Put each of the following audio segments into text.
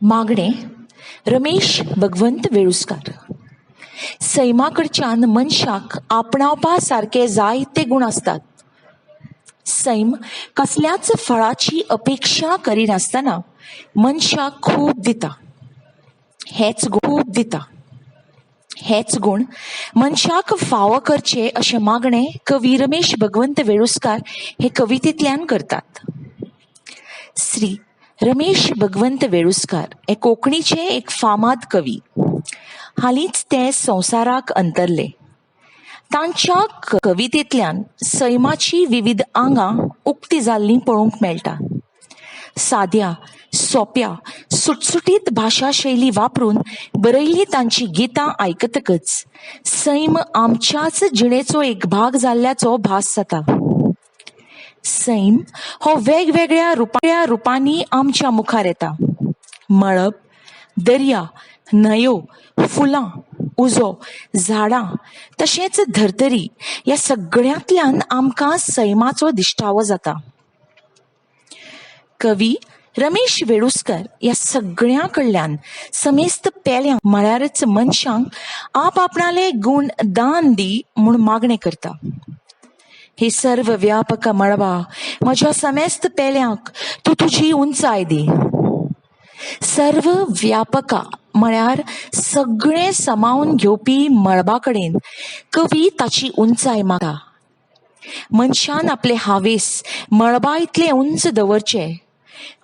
मागणे रमेश भगवंत वेळुस्कार. सैमाकडच्यान मनशाक आपणावपा सारखे जायते गुण असतात. सैम कसल्याच फळाची अपेक्षा करिनासतना मनशाक खूब दिता. हेच गुण मनशाक फावो करचे अशें मागणे कवी रमेश भगवंत वेळुस्कार हे कवितेंतल्यान करतात. श्री रमेश भगवंत वेळुस्कार हे कोंकणीचे एक फामाद कवी. हालींच ते संवसाराक अंतरले. तांच्या कवितेंतल्यान सैमाची विविध आंगां उक्ती जाल्लीं पळोवंक मेळटा. साद्या सोप्या सुटसुटीत भाशा शैली वापरून बरयल्लीं तांची गितां आयकतकच सैम आमच्याच जिणेचो एक भाग जाल्ल्याचो भास जाता. सैम हो वेगवेगळ्या रुपांनी आमच्या मुखार येता. मळब, दर्या, न्हंयो, फुलां, उजो, झाडां तशेंच धर्तरी ह्या सगळ्यांतल्यान आमकां सैमाचो दिश्टावो जाता. कवी रमेश वेळुस्कार ह्या सगळ्यां कडल्यान समेस्त पेल्यांक म्हळ्यारच मनशांक आपणाले गुण दान दी म्हूण मागणें करता. हे सर्व व्यापक मळबा, म्हज्या समेस्त पेल्यांक तूं तुजी उंचाय दी. सर्व व्यापका म्हळ्यार सगळें समावन घेवपी मळबा कडेन कवी ताची उंचाय मागता. मनशान आपले हावेस मळबा इतले उंच दवरचे.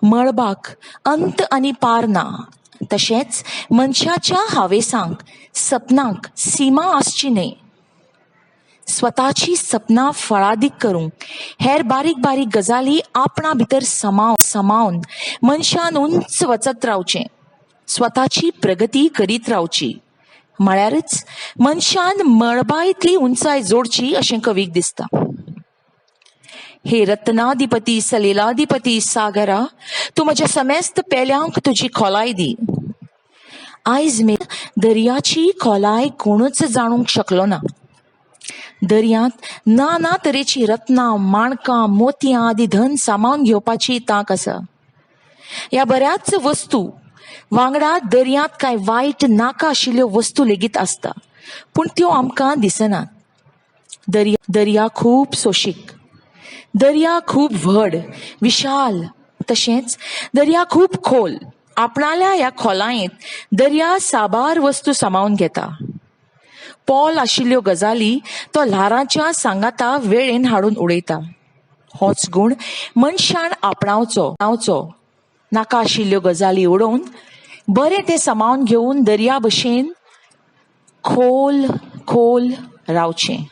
मळबाक अंत आनी पार ना. तशेंच मनशाच्या हावेसांक सपनांक सीमा आसची न्हय. स्वताची सपनां फळादीक करूंक हेर बारीक बारीक गजाली आपणा भितर समावन मनशान उंच वचत रावचें. स्वताची प्रगती करीत रावची म्हळ्यारच मनशान मळबा इतली उंचाय जोडची अशें कवीक दिसता. हे रत्नाधिपती सलिलाधिपती सागरा, तूं म्हज्या समेस्त पेल्यांक तुजी खोलाय दी. आयज दर्याची खोलाय कोणूच जाणूंक शकलो ना. दर्यांत नाना तरेची रत्नां, माणकां, मोतयां आदी धन सामावून घेवपाची तांक आसा. ह्या बऱ्याच वस्तू वांगडा दर्यांत कांय वायट नाका आशिल्ल्यो वस्तू लेगीत आसता, पूण त्यो आमकां दिसनात. दर्या खूब सोशीक, दर्या खूब व्हड विशाल, तशेंच दर्या खूब खोल. आपणाल्या ह्या खोलायेंत दर्या साबार वस्तू सामावून घेता. पोल आशिल्ल्यो गजाली तो ल्हारांच्या सांगाता वेळेन हाडून उडयता. होच गुण मनशान आपणावचो. नाका आशिल्ल्यो गजाली उडोवन बरें तें सामावून घेवन दर्या भशेन खोल खोल रावचें.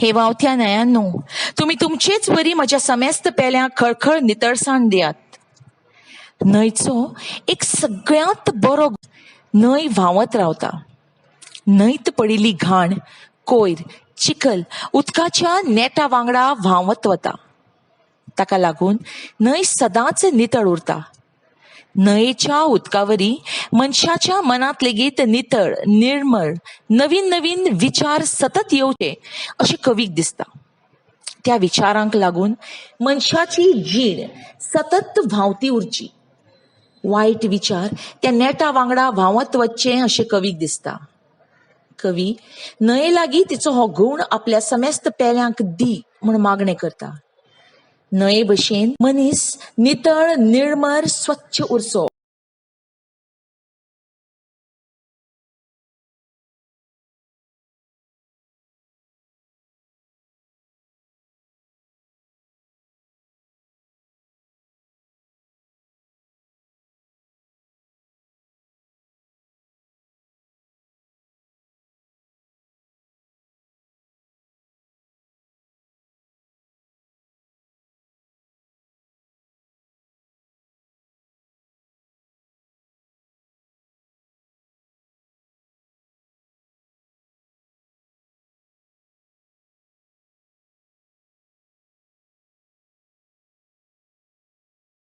हे वावथ्या न्हंयांनो, तुमी तुमचेच वरी म्हज्या समेस्त पेल्यांक खळखळ नितळसाण दियात. न्हंयचो एक सगळ्यांत बरो न्हंय व्हांवत रावता. न्हंयत पडिल्ली घाण, कोयर, चिखल उदकाच्या नेटा वांगडा व्हांवत वता. ताका लागून न्हंय सदांच नितळ उरता. न्हंयेच्या उदकावरी मनशाच्या मनांत लेगीत नितळ, निर्मळ, नवीन नवीन विचार सतत येवचे अशें कवीक दिसता. त्या विचारांक लागून मनशाची जीण सतत व्हांवती उरची. वायट विचार त्या नेटा वांगडा व्हांवत वचचे अशें कवीक दिसता. कवी न्हंये लागीं तिचो हो गुण आपल्या समेस्त पेल्यांक दी म्हूण मागणें करता. न्हंये भशेन मनीस नितळ, निर्मळ, स्वच्छ उरचो